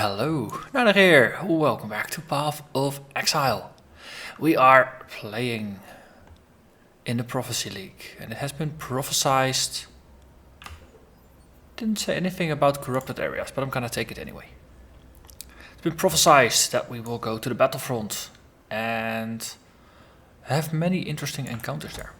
Hello, Narnach here. Welcome back to Path of Exile. We are playing in the Prophecy League, and it has been prophesized. Didn't say anything about corrupted areas, but I'm gonna take it anyway. It's been prophesized that we will go to the battlefront and have many interesting encounters there.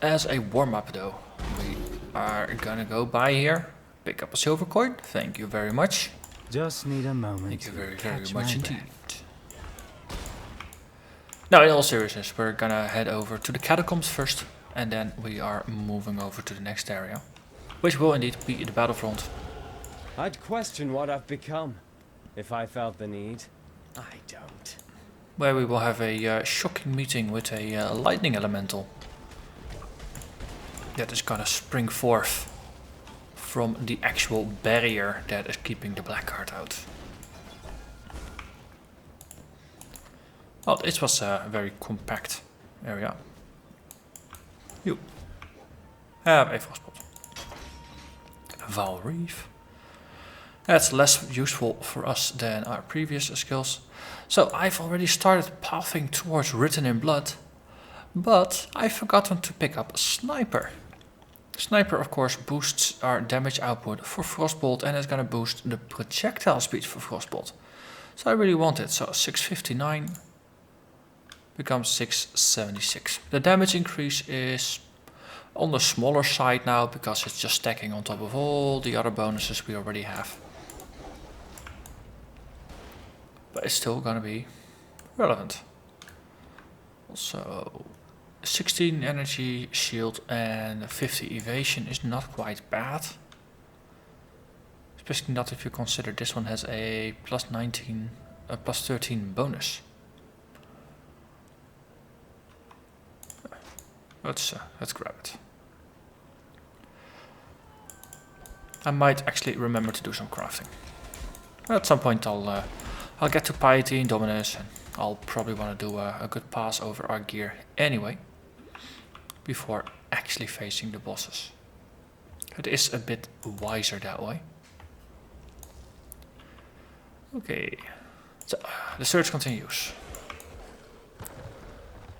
As a warm-up though, we are gonna go by here, pick up a silver coin. Thank you very much. Just need a moment. Thank you very much indeed. Now, in all seriousness, we're gonna head over to the Catacombs first, and then we are moving over to the next area, which will indeed be the battlefront. I'd question what I've become if I felt the need. I don't. Where we will have a shocking meeting with a lightning elemental that is gonna spring forth from the actual barrier that is keeping the black card out. Well, this was a very compact area. You have a Frostbolt. Vaal Reef. That's less useful for us than our previous skills. So I've already started pathing towards Written in Blood, but I've forgotten to pick up a Sniper. Sniper, of course, boosts our damage output for Frostbolt and is going to boost the projectile speed for Frostbolt. So I really want it. So 659 becomes 676. The damage increase is on the smaller side now because it's just stacking on top of all the other bonuses we already have. But it's still going to be relevant. Also, 16 energy shield and 50 evasion is not quite bad. Especially not if you consider this one has a plus 13 bonus. Let's grab it. I might actually remember to do some crafting. At some point I'll get to Piety and Dominus, and I'll probably want to do a good pass over our gear anyway, before actually facing the bosses. It is a bit wiser that way. Okay, so the search continues.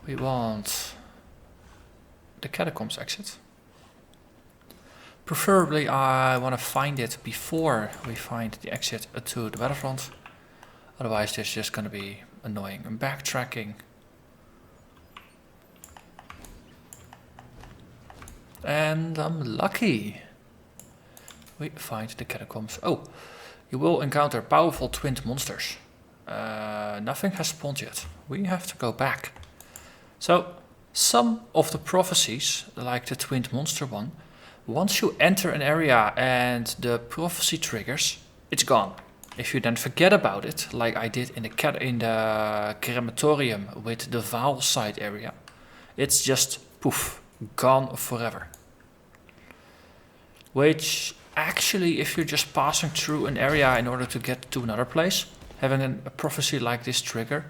We want the Catacombs exit. Preferably I want to find it before we find the exit to the battlefront. Otherwise there's just going to be annoying and backtracking. And I'm lucky. We find the Catacombs. Oh, you will encounter powerful twinned monsters. Nothing has spawned yet. We have to go back. So, some of the prophecies, like the twinned monster one, once you enter an area and the prophecy triggers, it's gone. If you then forget about it, like I did in the crematorium with the Vaal side area, it's just poof, gone forever. Which actually, if you're just passing through an area in order to get to another place, having a prophecy like this trigger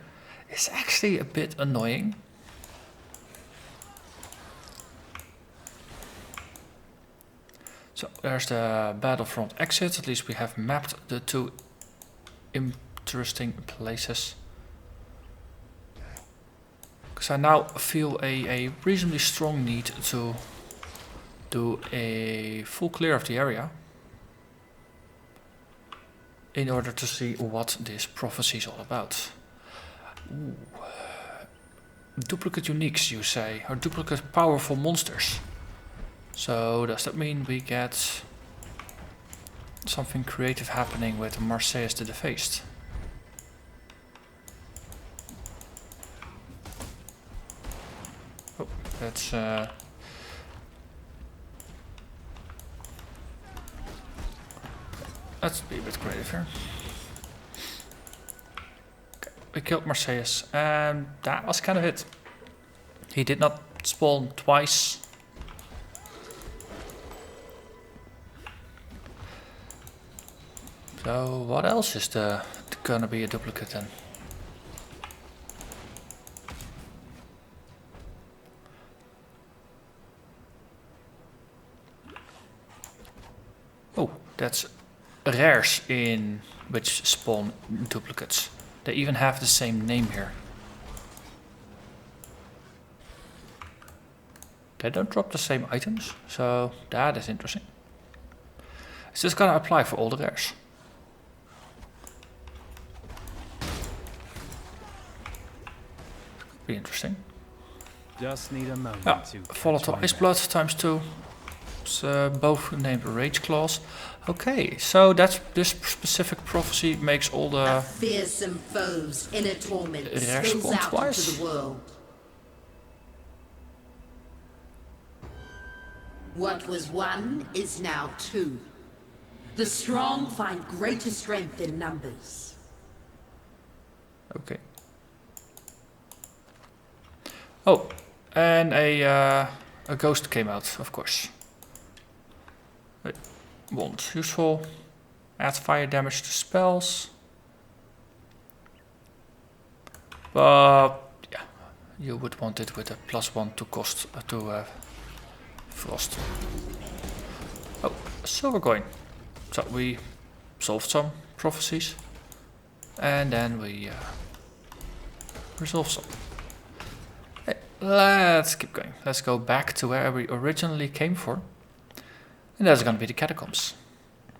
is actually a bit annoying. So there's the battlefront exit. At least we have mapped the two interesting places. Because I now feel a reasonably strong need to do a full clear of the area in order to see what this prophecy is all about. Ooh. Duplicate uniques, you say, or duplicate powerful monsters. So does that mean we get something creative happening with Marseilles the Defaced? Oh, that's let's be a bit creative here. Okay, we killed Marseilles, and that was kind of it. He did not spawn twice. So what else is gonna be a duplicate then? Oh, that's rares in which spawn duplicates. They even have the same name here. They don't drop the same items, so that is interesting. Is this gonna apply for all the rares? Be interesting. Just need a moment to Volatile Ice Blood times 2. It's both named Rage Claws. Okay, so that's this specific prophecy makes all the fearsome foes inner torment rare spills spawn out twice. into the world. What was one is now two. The strong find greater strength in numbers. Okay. Oh, and a ghost came out, of course. Wand, useful. Add fire damage to spells. But yeah, you would want it with a +1 to cost to frost. Oh, a silver coin. So we solved some prophecies, and then we resolved some. Hey, let's keep going. Let's go back to where we originally came for. And that's gonna be the Catacombs.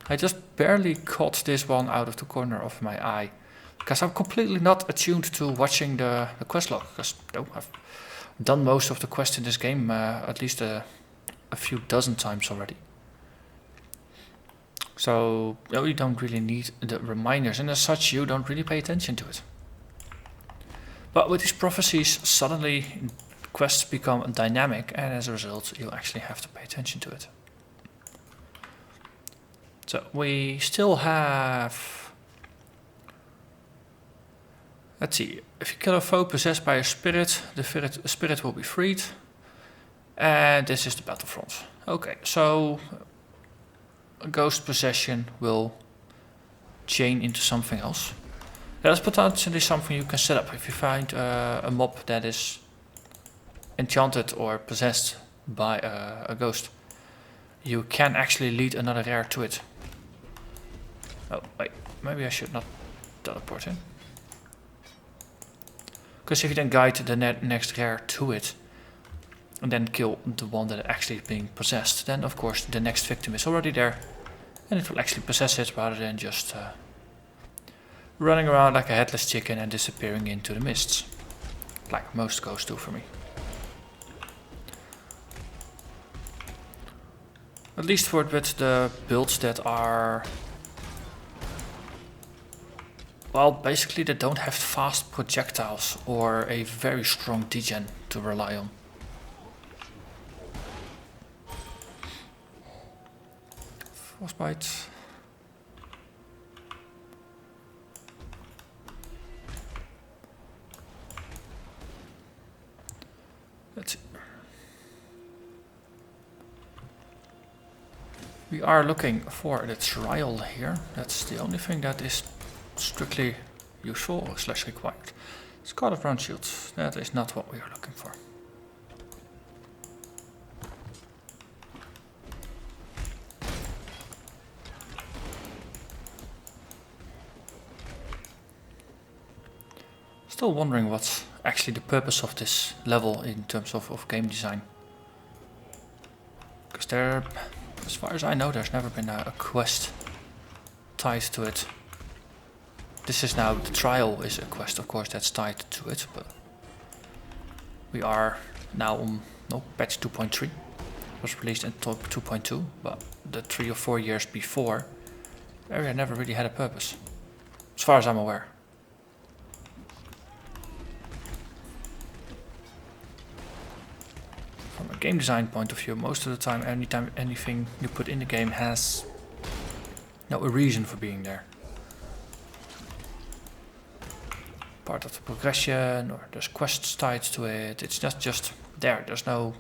I just barely caught this one out of the corner of my eye. Because I'm completely not attuned to watching the quest log. Because I've done most of the quests in this game at least a few dozen times already. So you don't really need the reminders. And as such you don't really pay attention to it. But with these prophecies suddenly quests become dynamic. And as a result you actually have to pay attention to it. So we still have, let's see, if you kill a foe possessed by a spirit, the spirit will be freed. And this is the battlefront. Okay, so a ghost possession will chain into something else. That is potentially something you can set up if you find a mob that is enchanted or possessed by a ghost. You can actually lead another rare to it. Oh, wait, maybe I should not teleport in. Because if you then guide the next rare to it, and then kill the one that actually is being possessed, then of course the next victim is already there, and it will actually possess it rather than just running around like a headless chicken and disappearing into the mists. Like most ghosts do for me. At least with the builds that are, well, basically they don't have fast projectiles or a very strong degen to rely on. Frostbite. Let's see. We are looking for the trial here. That's the only thing that is strictly useful or / required. Scarlet Brown Shield. That is not what we are looking for. Still wondering what's actually the purpose of this level in terms of game design. Because there, as far as I know, there's never been a quest tied to it. This is now, the trial is a quest, of course, that's tied to it, but we are now on patch 2.3. It was released in 2.2, but the 3 or 4 years before, the area never really had a purpose, as far as I'm aware. From a game design point of view, most of the time, anytime anything you put in the game has a reason for being there. Part of the progression, or there's quests tied to it. It's not just there. There's no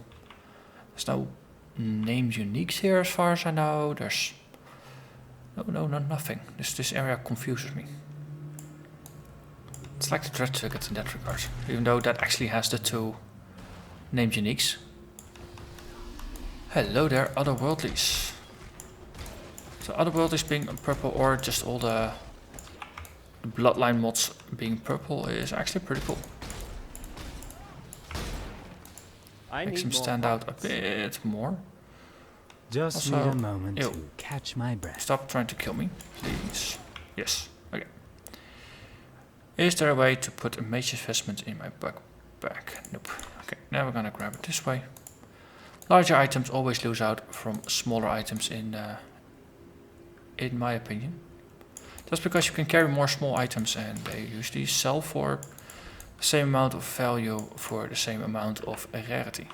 named uniques here, as far as I know. There's nothing. This area confuses me. It's like the Dread Circuit in that regard, even though that actually has the 2 named uniques. Hello there, otherworldlies. So other worlds being purple or just all the bloodline mods being purple is actually pretty cool. Makes them stand out a bit more. Just need a moment to catch my breath. Stop trying to kill me, please. Yes, okay. Is there a way to put a mage's vestment in my backpack? Nope. Okay, now we're gonna grab it this way. Larger items always lose out from smaller items in my opinion. That's because you can carry more small items and they usually sell for the same amount of value for the same amount of rarity.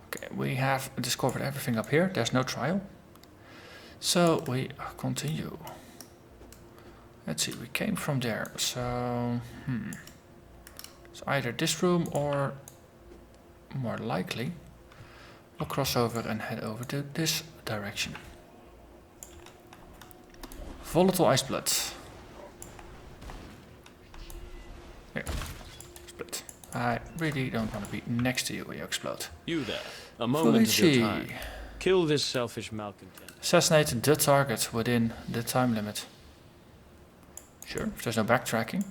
Okay, we have discovered everything up here. There's no trial. So we continue. Let's see, we came from there. So, it's either this room or more likely we'll cross over and head over to this direction. Volatile ice blood. Here, split. I really don't want to be next to you when you explode. You there, a moment of your time. Kill this selfish malcontent. Assassinate the target within the time limit. Sure, if there's no backtracking.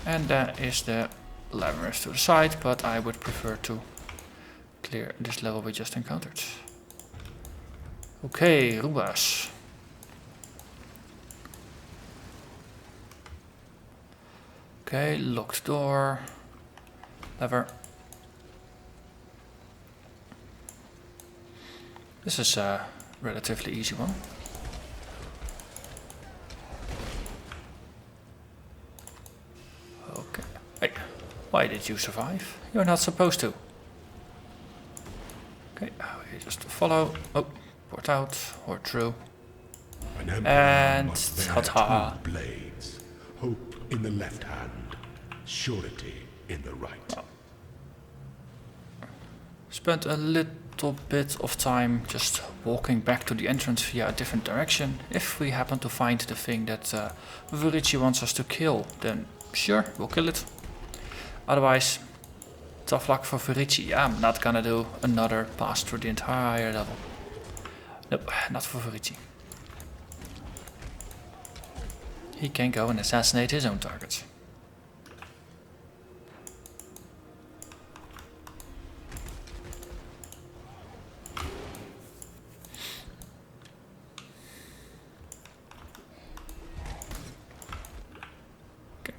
And that is the labyrinth to the side, but I would prefer to clear this level we just encountered. Okay, Rubas. Okay, locked door. Lever. This is a relatively easy one. Okay. Hey, why did you survive? You're not supposed to. Okay, we just follow. Oh, port out or through. And ta-ta. Blades. Hope in the left hand, surety in the right. Spent a little bit of time just walking back to the entrance via a different direction. If we happen to find the thing that Virici wants us to kill, then sure, we'll kill it. Otherwise, tough luck for Virici. I'm not gonna do another pass through the entire level. Nope, not for Virici. He can go and assassinate his own targets. Okay.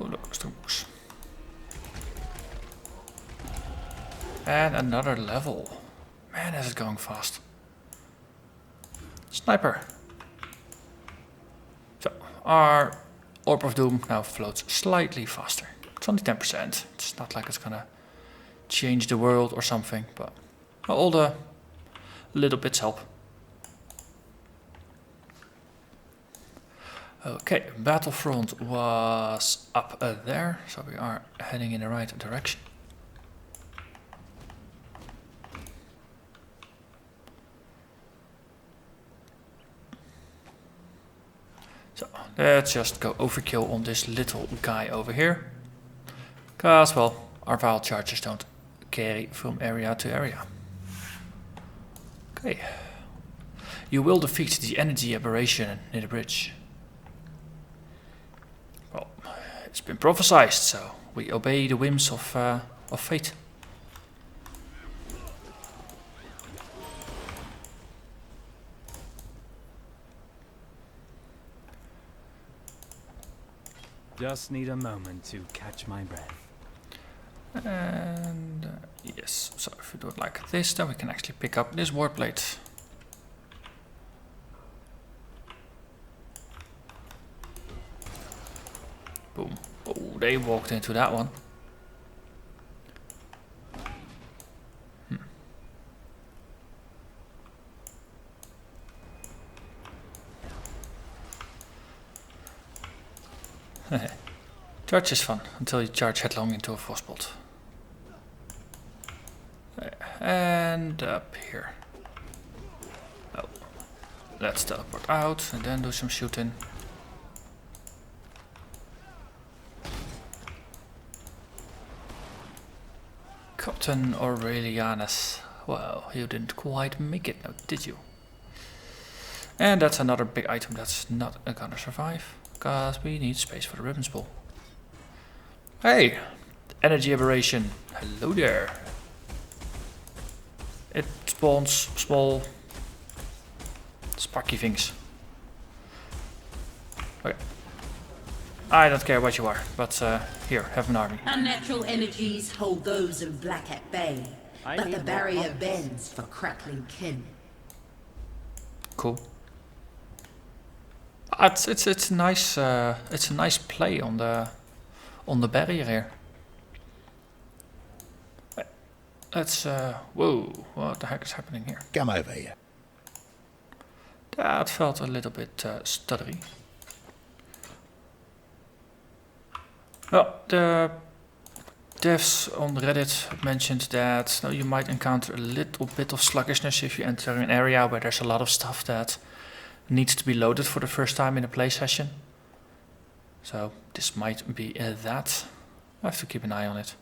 Oh look, stone books. And another level. Man, is it going fast. Sniper. So, our Orb of Doom now floats slightly faster. It's only 10%. It's not like it's gonna change the world or something, but all the little bits help. Okay, Battlefront was up there, so we are heading in the right direction. So let's just go overkill on this little guy over here. Cause, well, our Vaal charges don't carry from area to area. Okay. You will defeat the energy aberration near the bridge. Well, it's been prophesized, so we obey the whims of fate. Just need a moment to catch my breath. And yes, so if we do it like this, then we can actually pick up this ward plate. Boom. Oh, they walked into that one. Charge is fun until you charge headlong into a Frostbolt. And up here. Oh, let's teleport out and then do some shooting. Captain Aurelianus. Well, you didn't quite make it now, did you? And that's another big item that's not gonna survive, because we need space for the ribbon spool. Hey! Energy aberration. Hello there. It spawns small sparky things. Okay. I don't care what you are, but here, have an army. Unnatural energies hold those in black at bay, but the barrier bends for crackling kin. Cool. It's nice. It's a nice play on the barrier here. Let's. Whoa! What the heck is happening here? Come over here. That felt a little bit stuttery. Well, the devs on Reddit mentioned that you might encounter a little bit of sluggishness if you enter an area where there's a lot of stuff that needs to be loaded for the first time in a play session. So this might be that. I have to keep an eye on it.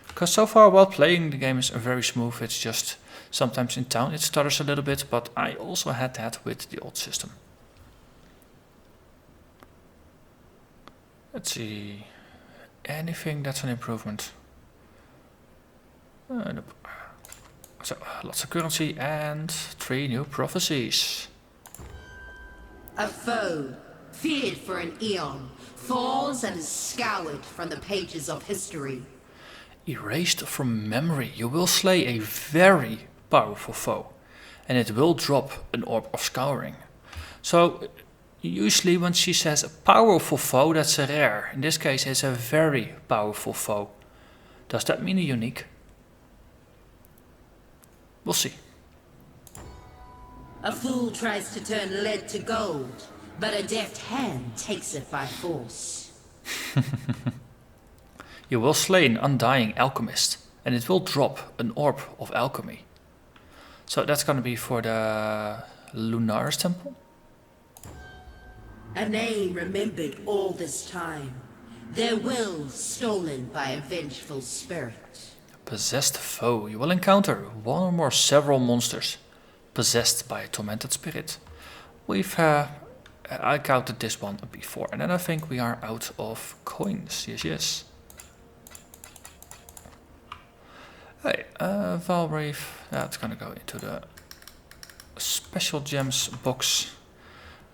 Because so far while playing the game is very smooth, it's just sometimes in town it stutters a little bit, but I also had that with the old system. Let's see. Anything that's an improvement? Nope. So, lots of currency and 3 new prophecies. A foe, feared for an eon, falls and is scoured from the pages of history. Erased from memory. You will slay a very powerful foe, and it will drop an orb of scouring. So, usually when she says a powerful foe, that's a rare. In this case, it's a very powerful foe. Does that mean a unique? We'll see. A fool tries to turn lead to gold, but a deft hand takes it by force. You will slay an undying alchemist, and it will drop an orb of alchemy. So that's gonna be for the Lunaris temple? A name remembered all this time. Their will stolen by a vengeful spirit. Possessed foe. You will encounter one or more several monsters possessed by a tormented spirit. I counted this one before, and then I think we are out of coins. Yes. Hey, Vaal Reef. That's gonna go into the special gems box.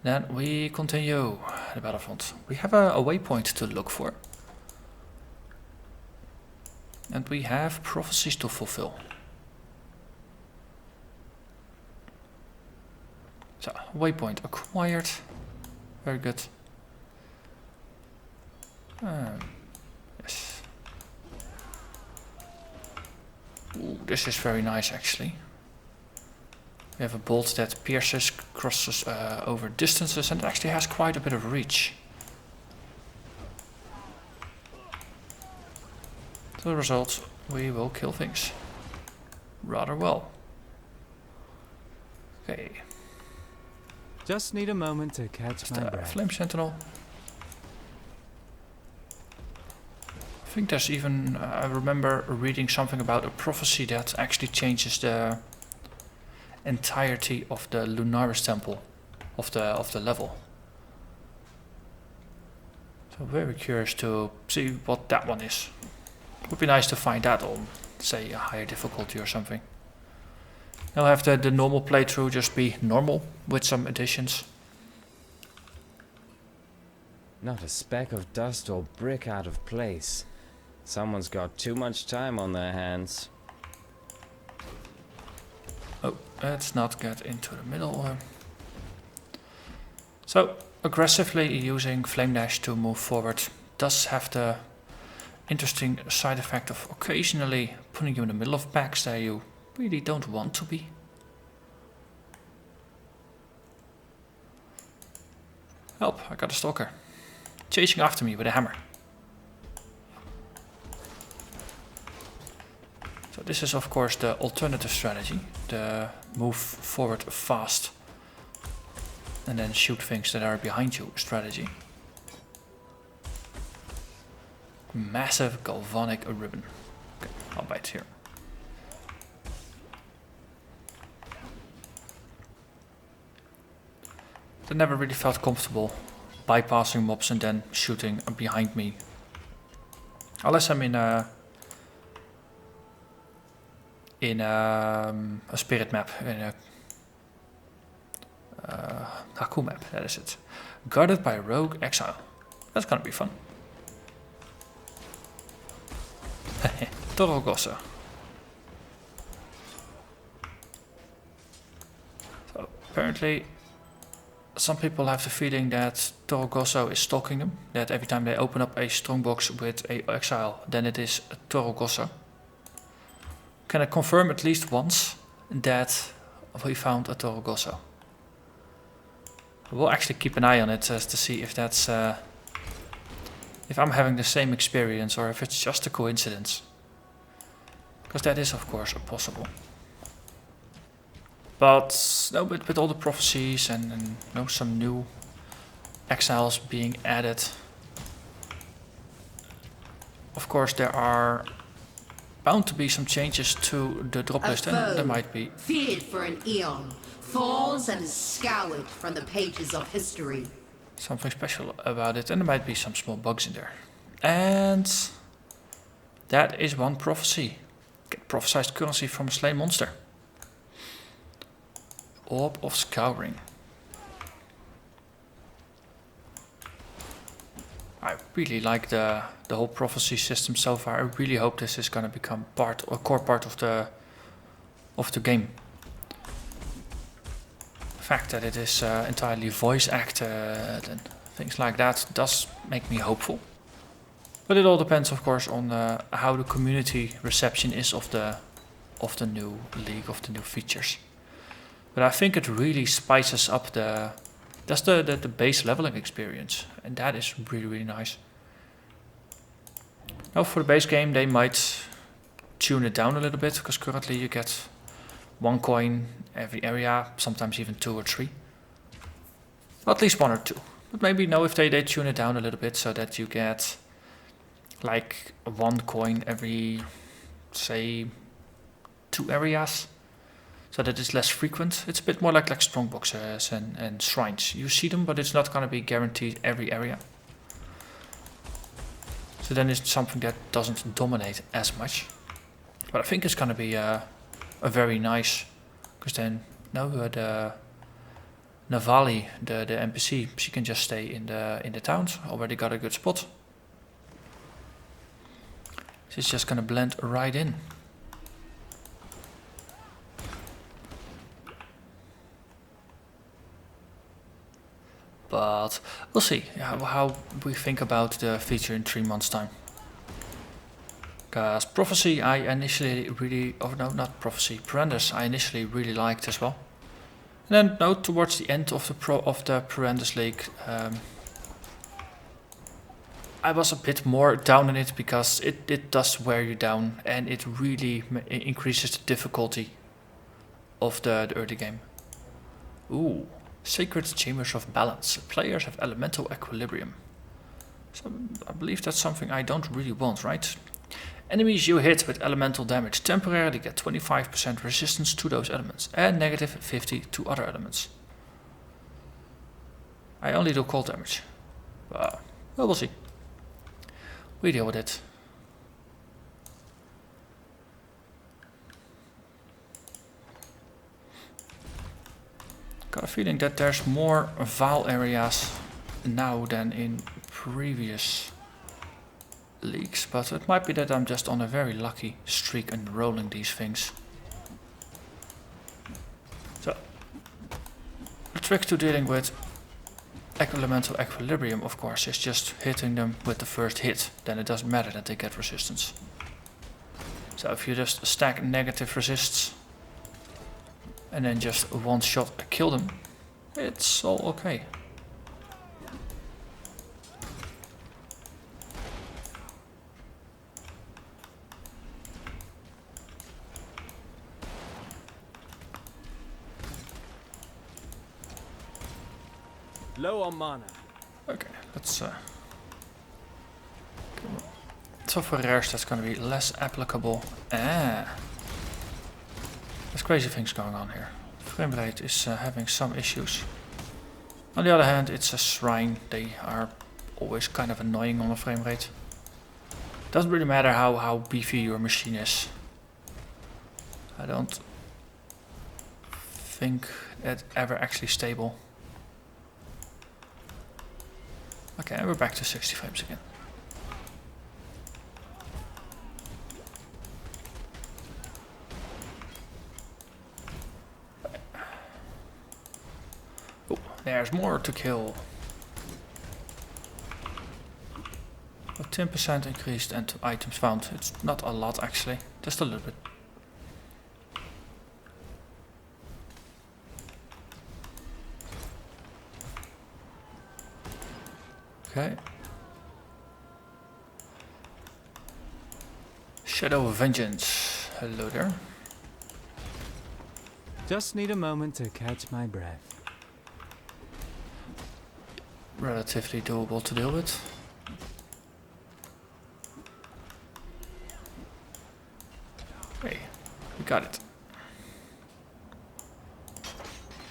Then we continue the battlefront. We have a waypoint to look for. And we have prophecies to fulfill. So, waypoint acquired. Very good. Yes. Ooh, this is very nice actually. We have a bolt that pierces, crosses over distances, and it actually has quite a bit of reach. The result, we will kill things rather well. Okay. Just need a moment to catch my breath. Flame Sentinel. I think there's even, I remember reading something about a prophecy that actually changes the entirety of the Lunaris temple, of the level. So very curious to see what that one is. Would be nice to find that on, say, a higher difficulty or something. I'll have the normal playthrough just be normal with some additions. Not a speck of dust or brick out of place. Someone's got too much time on their hands. Oh, let's not get into the middle. So, aggressively using Flame Dash to move forward does have the interesting side effect of occasionally putting you in the middle of packs that you really don't want to be. Help, I got a stalker. Chasing after me with a hammer. So this is of course the alternative strategy. The move forward fast and then shoot things that are behind you strategy. Massive galvanic ribbon. Okay, I'll bite here. I never really felt comfortable bypassing mobs and then shooting behind me. Unless I'm in a spirit map, in a Haku map, that is it. Guarded by rogue Exile. That's gonna be fun. Torogosa. So apparently some people have the feeling that Torogoso is stalking them, that every time they open up a strongbox with a Exile, then it is a Torogoso. Can I confirm at least once that we found a Torogoso? We'll actually keep an eye on it to see if that's if I'm having the same experience or if it's just a coincidence. Because that is of course possible. But no, with all the prophecies and some new exiles being added, of course there are bound to be some changes to the drop list, and there might be. Feared for an eon, falls and is scoured from the pages of history. Something special about it, and there might be some small bugs in there. And that is one prophecy. Get prophesized currency from a slain monster. Orb of Scouring. I really like the whole prophecy system so far. I really hope this is going to become a core part of the game. The fact that it is entirely voice acted and things like that does make me hopeful. But it all depends, of course, on how the community reception is of the new league, of the new features. But I think it really spices up the base leveling experience, and that is really, really nice. Now for the base game they might tune it down a little bit, because currently you get 1 coin every area, sometimes even 2 or 3. At least 1 or 2. But maybe if they tune it down a little bit so that you get like 1 coin every, say, 2 areas. So that it's less frequent. It's a bit more like strongboxes and shrines. You see them, but it's not going to be guaranteed every area. So then it's something that doesn't dominate as much. But I think it's going to be a very nice, because then the Navali, the NPC, she can just stay in the towns. Already got a good spot. She's just going to blend right in. But we'll see how we think about the feature in 3 months' time. Because Prophecy I initially really, not Prophecy, Perandus I initially really liked as well. And then towards the end of the Perandus League, I was a bit more down on it, because it does wear you down and it really increases the difficulty of the early game. Ooh. Sacred Chambers of Balance. Players have elemental equilibrium. So I believe that's something I don't really want, right? Enemies you hit with elemental damage temporarily get 25% resistance to those elements and negative 50 to other elements. I only do cold damage. Well, we'll see. We deal with it. Got a feeling that there's more Vaal areas now than in previous leagues, but it might be that I'm just on a very lucky streak and rolling these things. So, the trick to dealing with elemental equilibrium, of course, is just hitting them with the first hit. Then it doesn't matter that they get resistance. So if you just stack negative resists and then just one shot kill them, it's all okay. Low on mana. Okay, let's so for rares that's gonna be less applicable. There's crazy things going on here. Frame rate is having some issues. On the other hand, it's a shrine. They are always kind of annoying on the frame rate. Doesn't really matter how beefy your machine is. I don't think it's ever actually stable. Okay, and we're back to 60 frames again. Oh, there's more to kill. A 10% increased and items found. It's not a lot actually, just a little bit. Okay. Shadow of Vengeance. Hello there. Just need a moment to catch my breath. Relatively doable to deal with. Hey, we got it.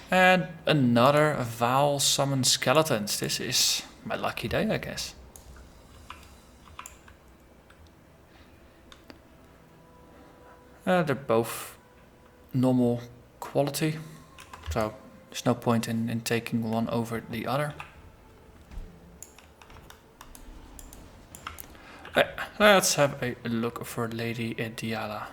And another Vaal summon skeletons. This is my lucky day, I guess. They're both normal quality, so there's no point in taking one over the other. Let's have a look for Lady Diala.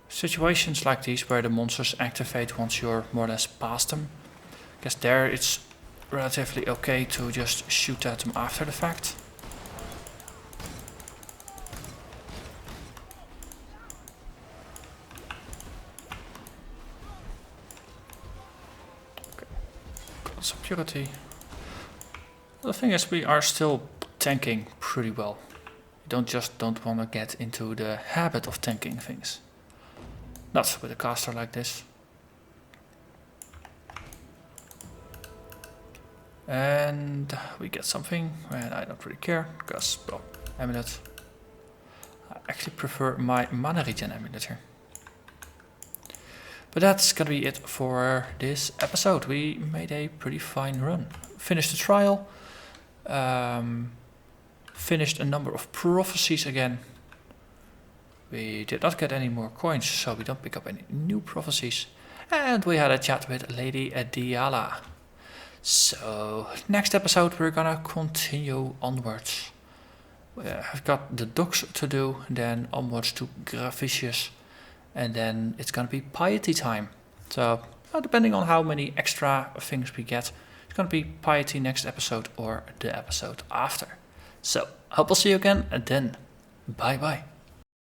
Situations like these where the monsters activate once you're more or less past them. I guess there it's relatively okay to just shoot at them after the fact. Okay. Got some purity. The thing is, we are still tanking pretty well. You don't want to get into the habit of tanking things. Not with a caster like this. And we get something, and I don't really care, because, well, amulet. I actually prefer my mana regen amulet here. But that's gonna be it for this episode. We made a pretty fine run. Finished the trial. Finished a number of prophecies again. We did not get any more coins, so we don't pick up any new prophecies. And we had a chat with Lady Diala. So, next episode we're gonna continue onwards. I've got the docks to do, then onwards to Gravicious, and then it's gonna be piety time. So, depending on how many extra things we get, it's gonna be piety next episode or the episode after. So, hope I'll see you again, and then bye bye.